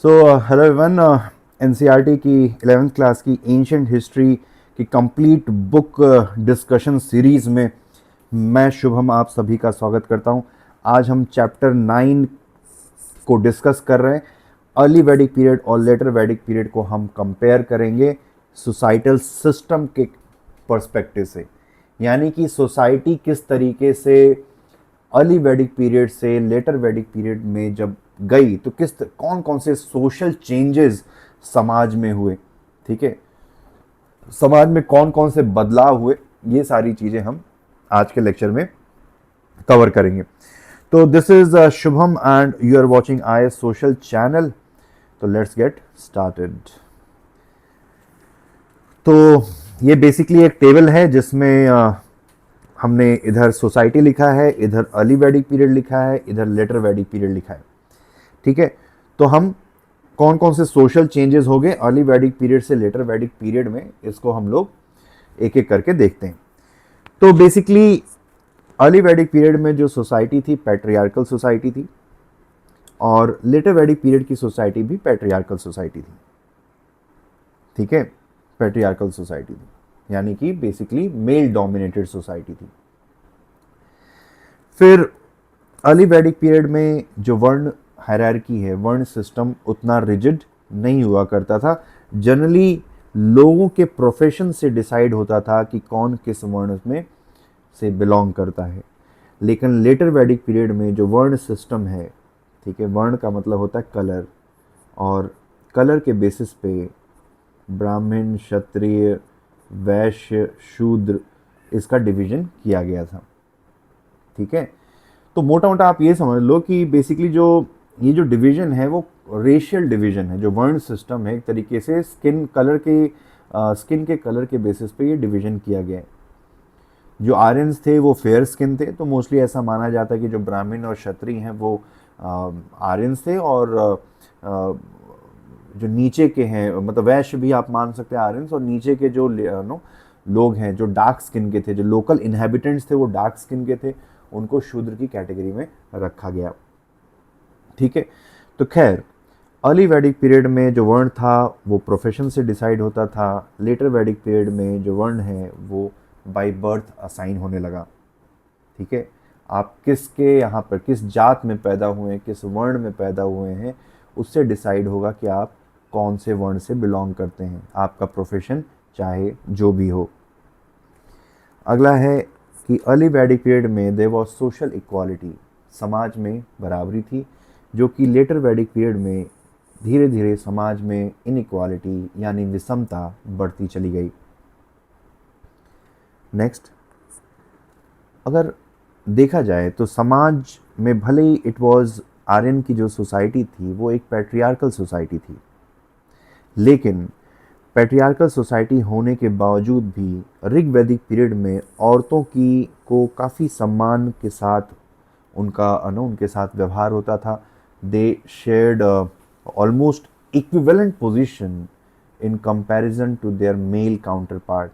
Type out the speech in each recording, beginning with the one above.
So hello everyone, NCERT की 11th class की ancient history की कंप्लीट बुक डिस्कशन सीरीज़ में मैं शुभम आप सभी का स्वागत करता हूं। आज हम चैप्टर 9 को डिस्कस कर रहे हैं। अर्ली वैदिक पीरियड और लेटर वैदिक पीरियड को हम कंपेयर करेंगे सोसाइटल सिस्टम के पर्सपेक्टिव से, यानी कि सोसाइटी किस तरीके से अर्ली वैदिक पीरियड से लेटर वैदिक पीरियड में जब गई तो कौन कौन से सोशल चेंजेस समाज में हुए। ठीक है, समाज में कौन कौन से बदलाव हुए, ये सारी चीजें हम आज के लेक्चर में कवर करेंगे। तो this is Shubham and you are watching I Social channel. तो लेट्स गेट स्टार्टेड। तो ये बेसिकली एक टेबल है जिसमें हमने इधर सोसाइटी लिखा है, इधर अर्ली वैदिक पीरियड लिखा है, इधर लेटर वैदिक पीरियड लिखा है। ठीक है, तो हम कौन कौन से सोशल चेंजेस हो गए अर्ली वैदिक पीरियड से लेटर वैदिक पीरियड में, इसको हम लोग एक एक करके देखते हैं। तो बेसिकली अर्ली वैदिक पीरियड में जो सोसाइटी थी पैट्रियार्कल सोसाइटी थी, और लेटर वैदिक पीरियड की सोसाइटी भी पैट्रियार्कल सोसाइटी थी। ठीक है, पैट्रियार्कल सोसाइटी थी, यानी कि बेसिकली मेल डोमिनेटेड सोसाइटी थी। फिर अर्ली वैदिक पीरियड में जो वर्ण हायरार्की है, वर्ण सिस्टम उतना रिजिड नहीं हुआ करता था। जनरली लोगों के प्रोफेशन से डिसाइड होता था कि कौन किस वर्ण में से बिलोंग करता है। लेकिन लेटर वैदिक पीरियड में जो वर्ण सिस्टम है, ठीक है, वर्ण का मतलब होता है कलर, और कलर के बेसिस पे ब्राह्मण, क्षत्रिय, वैश्य, शूद्र, इसका डिवीजन किया गया था। ठीक है, तो मोटा मोटा आप ये समझ लो कि बेसिकली ये जो डिवीजन है वो रेशियल डिवीजन है। जो वर्ण सिस्टम है एक तरीके से स्किन के कलर के बेसिस पे ये डिवीजन किया गया है। जो आर्यंस थे वो फेयर स्किन थे, तो मोस्टली ऐसा माना जाता है कि जो ब्राह्मण और क्षत्रिय हैं वो आर्यंस थे, और जो नीचे के हैं, मतलब वैश्य भी आप मान सकते हैं आर्यंस, और नीचे के जो लोग हैं जो डार्क स्किन के थे, जो लोकल इनहेबिटेंट्स थे वो डार्क स्किन के थे, उनको शूद्र की कैटेगरी में रखा गया। ठीक है, तो खैर अर्ली वैदिक पीरियड में जो वर्ण था वो प्रोफेशन से डिसाइड होता था। लेटर वैदिक पीरियड में जो वर्ण है वो बाय बर्थ असाइन होने लगा। ठीक है, आप किसके यहाँ पर किस जात में पैदा हुए हैं, किस वर्ण में पैदा हुए हैं, उससे डिसाइड होगा कि आप कौन से वर्ण से बिलोंग करते हैं, आपका प्रोफेशन चाहे जो भी हो। अगला है कि अर्ली वैदिक पीरियड में देयर वाज सोशल इक्वालिटी, समाज में बराबरी थी, जो कि लेटर वैदिक पीरियड में धीरे धीरे समाज में इनइक्वालिटी यानी विषमता बढ़ती चली गई। नेक्स्ट, अगर देखा जाए तो समाज में भले ही इट वाज आर्यन की जो सोसाइटी थी वो एक पैट्रियार्कल सोसाइटी थी, लेकिन पैट्रियार्कल सोसाइटी होने के बावजूद भी ऋग वैदिक पीरियड में औरतों की को काफ़ी सम्मान के साथ उनके साथ व्यवहार होता था। They shared almost equivalent position in comparison to their male counterpart.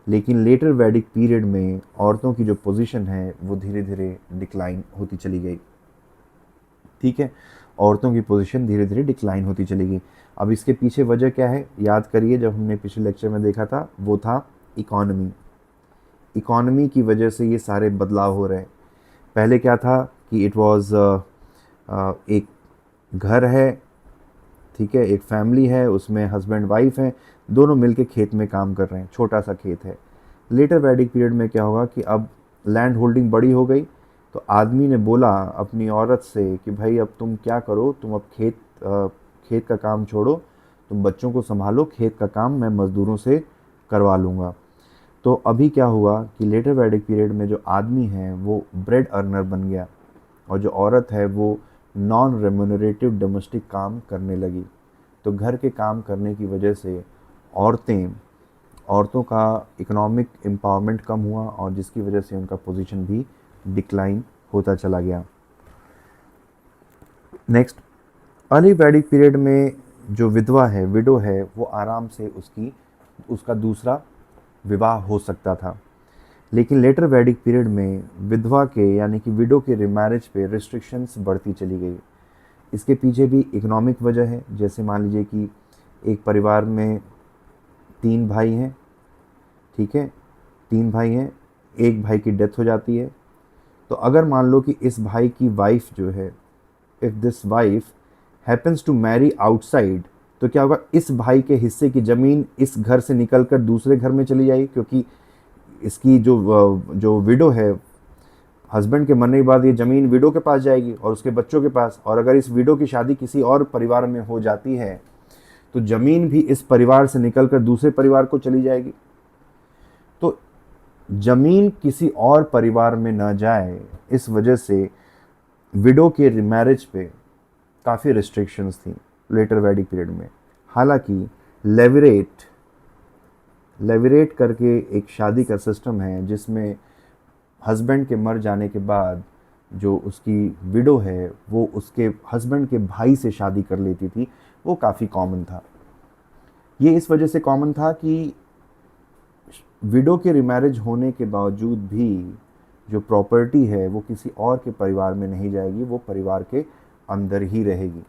लेकिन लेटर वैदिक पीरियड में औरतों की जो पोजीशन है वो धीरे धीरे डिक्लाइन होती चली गई। ठीक है, औरतों की पोजीशन धीरे धीरे डिक्लाइन होती चली गई। अब इसके पीछे वजह क्या है, याद करिए, जब हमने पिछले लेक्चर में देखा था वो था इकोनॉमी। इकोनॉमी की वजह से ये सारे बदलाव हो रहे हैं। पहले क्या था कि इट वाज एक घर है, ठीक है, एक फैमिली है, उसमें हस्बैंड वाइफ हैं, दोनों मिलके खेत में काम कर रहे हैं, छोटा सा खेत है। लेटर वैदिक पीरियड में क्या होगा कि अब लैंड होल्डिंग बड़ी हो गई, तो आदमी ने बोला अपनी औरत से कि भाई अब तुम क्या करो, तुम अब खेत का काम छोड़ो, तुम बच्चों को संभालो, खेत का काम मैं मज़दूरों से करवा लूँगा। तो अभी क्या हुआ कि लेटर वैदिक पीरियड में जो आदमी है वो ब्रेड अर्नर बन गया, और जो औरत है वो नॉन रेम्यूनरेटिव डोमेस्टिक काम करने लगी। तो घर के काम करने की वजह से औरतों का इकोनॉमिक एम्पावरमेंट कम हुआ, और जिसकी वजह से उनका पोजीशन भी डिक्लाइन होता चला गया। नेक्स्ट, अर्ली वैदिक पीरियड में जो विधवा है, विडो है, वो आराम से उसका दूसरा विवाह हो सकता था। लेकिन लेटर वैदिक पीरियड में विधवा के यानी कि विडो के रिमैरिज पे रिस्ट्रिक्शंस बढ़ती चली गई। इसके पीछे भी इकोनॉमिक वजह है। जैसे मान लीजिए कि एक परिवार में 3 भाई हैं, ठीक है, 3 भाई हैं, एक भाई की डेथ हो जाती है। तो अगर मान लो कि इस भाई की वाइफ जो है, if this wife happens to marry outside, तो क्या होगा, इस भाई के हिस्से की ज़मीन इस घर से निकलकर दूसरे घर में चली जाएगी, क्योंकि इसकी जो विडो है, हस्बैंड के मरने के बाद ये ज़मीन विडो के पास जाएगी और उसके बच्चों के पास। और अगर इस विडो की शादी किसी और परिवार में हो जाती है तो ज़मीन भी इस परिवार से निकलकर दूसरे परिवार को चली जाएगी। तो ज़मीन किसी और परिवार में ना जाए, इस वजह से विडो के मैरिज पे काफ़ी रिस्ट्रिक्शंस थी लेटर वैदिक पीरियड में। हालांकि लेवरेट करके एक शादी का सिस्टम है जिसमें हस्बैंड के मर जाने के बाद जो उसकी विडो है वो उसके हस्बैंड के भाई से शादी कर लेती थी, वो काफ़ी कॉमन था। ये इस वजह से कॉमन था कि विडो के रिमैरिज होने के बावजूद भी जो प्रॉपर्टी है वो किसी और के परिवार में नहीं जाएगी, वो परिवार के अंदर ही रहेगी।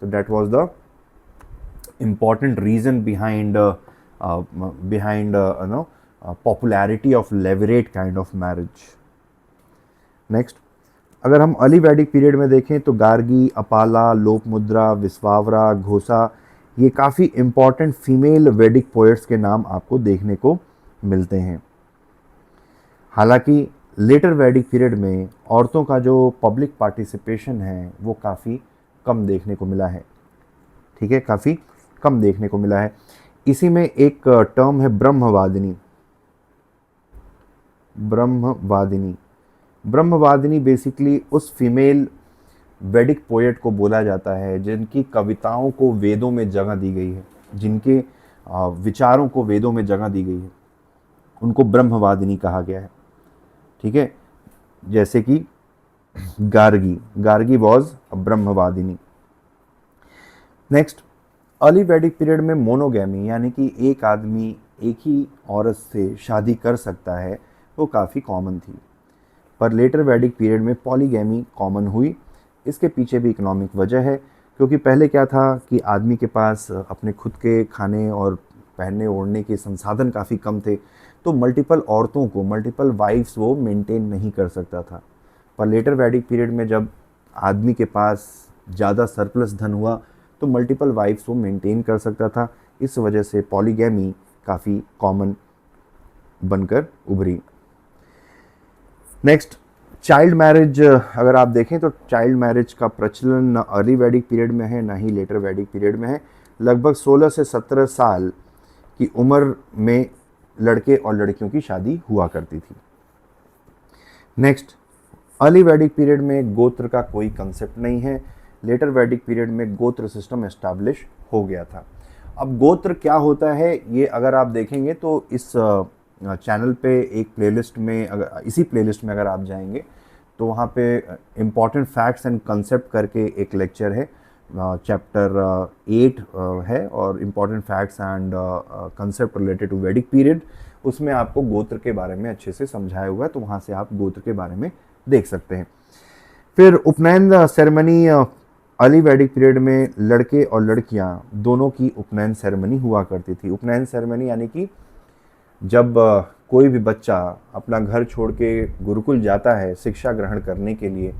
तो that was the important reason behind popularity of लेवरेट kind of marriage. Next, अगर हम अर्ली वैदिक पीरियड में देखें तो गार्गी, अपाला, लोपमुद्रा, विश्वावरा, घोषा, ये काफ़ी इम्पॉर्टेंट फीमेल वैदिक पोएट्स के नाम आपको देखने को मिलते हैं। हालांकि लेटर वैदिक पीरियड में औरतों का जो पब्लिक पार्टिसिपेशन है वो काफ़ी कम देखने को मिला है, ठीक है, काफ़ी कम देखने को मिला है। इसी में एक टर्म है ब्रह्मवादिनी। ब्रह्मवादिनी बेसिकली उस फीमेल वैदिक पोएट को बोला जाता है जिनकी कविताओं को वेदों में जगह दी गई है, जिनके विचारों को वेदों में जगह दी गई है, उनको ब्रह्मवादिनी कहा गया है, ठीक है। जैसे कि Gargi was a brahmavadini. Next, early Vedic period में मोनोगैमी, यानी कि एक आदमी एक ही औरत से शादी कर सकता है, वो काफ़ी कॉमन थी। पर लेटर वैदिक पीरियड में पॉलीगैमी कॉमन हुई। इसके पीछे भी इकोनॉमिक वजह है, क्योंकि पहले क्या था कि आदमी के पास अपने खुद के खाने और पहनने ओढ़ने के संसाधन काफ़ी कम थे, तो मल्टीपल औरतों को, मल्टीपल वाइफ्स वो मेंटेन नहीं कर सकता था। पर लेटर वैदिक पीरियड में जब आदमी के पास ज़्यादा सरप्लस धन हुआ तो मल्टीपल वाइफ्स वो मेंटेन कर सकता था। इस वजह से पॉलीगैमी काफ़ी कॉमन बनकर उभरी। Next, child marriage. अगर आप देखें तो चाइल्ड मैरिज का प्रचलन न अर्ली वैदिक पीरियड में है ना ही लेटर वैदिक पीरियड में है। लगभग 16 से 17 साल की उम्र में लड़के और लड़कियों की शादी हुआ करती थी। नेक्स्ट, अर्ली वैदिक पीरियड में गोत्र का कोई कंसेप्ट नहीं है। लेटर वैदिक पीरियड में गोत्र सिस्टम एस्टैब्लिश हो गया था। अब गोत्र क्या होता है ये अगर आप देखेंगे तो इस चैनल पे एक प्लेलिस्ट में, अगर इसी प्लेलिस्ट में अगर आप जाएंगे तो वहाँ पे इम्पॉर्टेंट फैक्ट्स एंड कंसेप्ट करके एक लेक्चर है, चैप्टर 8 है, और important facts and concept related to Vedic period. उसमें आपको गोत्र के बारे में अच्छे से समझाया हुआ है, तो वहाँ से आप गोत्र के बारे में देख सकते हैं। फिर उपनयन सेरेमनी। अर्ली वैदिक पीरियड में लड़के और लड़कियां दोनों की उपनयन सेरेमनी हुआ करती थी। उपनयन सेरेमनी यानी कि जब कोई भी बच्चा अपना घर छोड़ के गुरुकुल जाता है शिक्षा ग्रहण करने के लिए,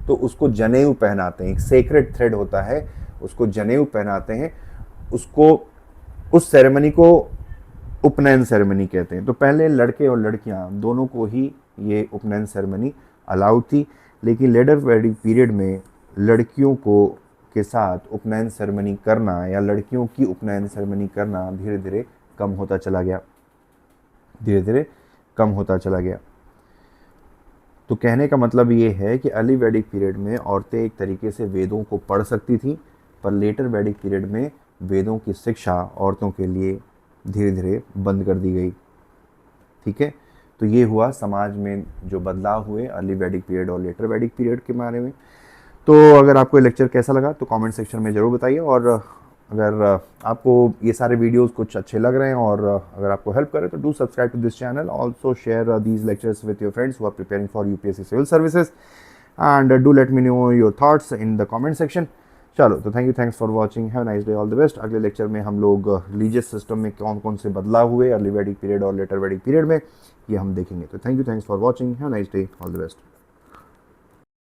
तो उसको जनेऊ पहनाते हैं। एक सेक्रेड थ्रेड होता है, उसको जनेऊ पहनाते हैं। उसको, उस सेरेमनी को उपनयन सेरेमनी कहते हैं। तो पहले लड़के और लड़कियां दोनों को ही ये उपनयन सेरेमनी अलाउड थी, लेकिन लेटर वैदिक पीरियड में लड़कियों को के साथ उपनयन सेरेमनी करना या लड़कियों की उपनयन सेरेमनी करना धीरे धीरे कम होता चला गया। तो कहने का मतलब ये है कि अर्ली वैदिक पीरियड में औरतें एक तरीके से वेदों को पढ़ सकती थीं, पर लेटर वैदिक पीरियड में वेदों की शिक्षा औरतों के लिए धीरे धीरे बंद कर दी गई, ठीक है। तो ये हुआ समाज में जो बदलाव हुए अर्ली वैदिक पीरियड और लेटर वैदिक पीरियड के बारे में। तो अगर आपको ये लेक्चर कैसा लगा तो कमेंट सेक्शन में ज़रूर बताइए, और अगर आपको ये सारे वीडियोस कुछ अच्छे लग रहे हैं और अगर आपको हेल्प करे तो do subscribe to this channel. Also share these lectures with your friends who are preparing for UPSC civil services, and do let me know your thoughts in the comment section. चलो तो thank you, thanks for watching, have nice day, all the best. अगले lecture में हम लोग religious system में कौन कौन से बदलाव हुए अर्ली वैदिक पीरियड और लेटर वैदिक पीरियड में, ये हम देखेंगे। तो thank you, thanks for watching, have nice day, all the best.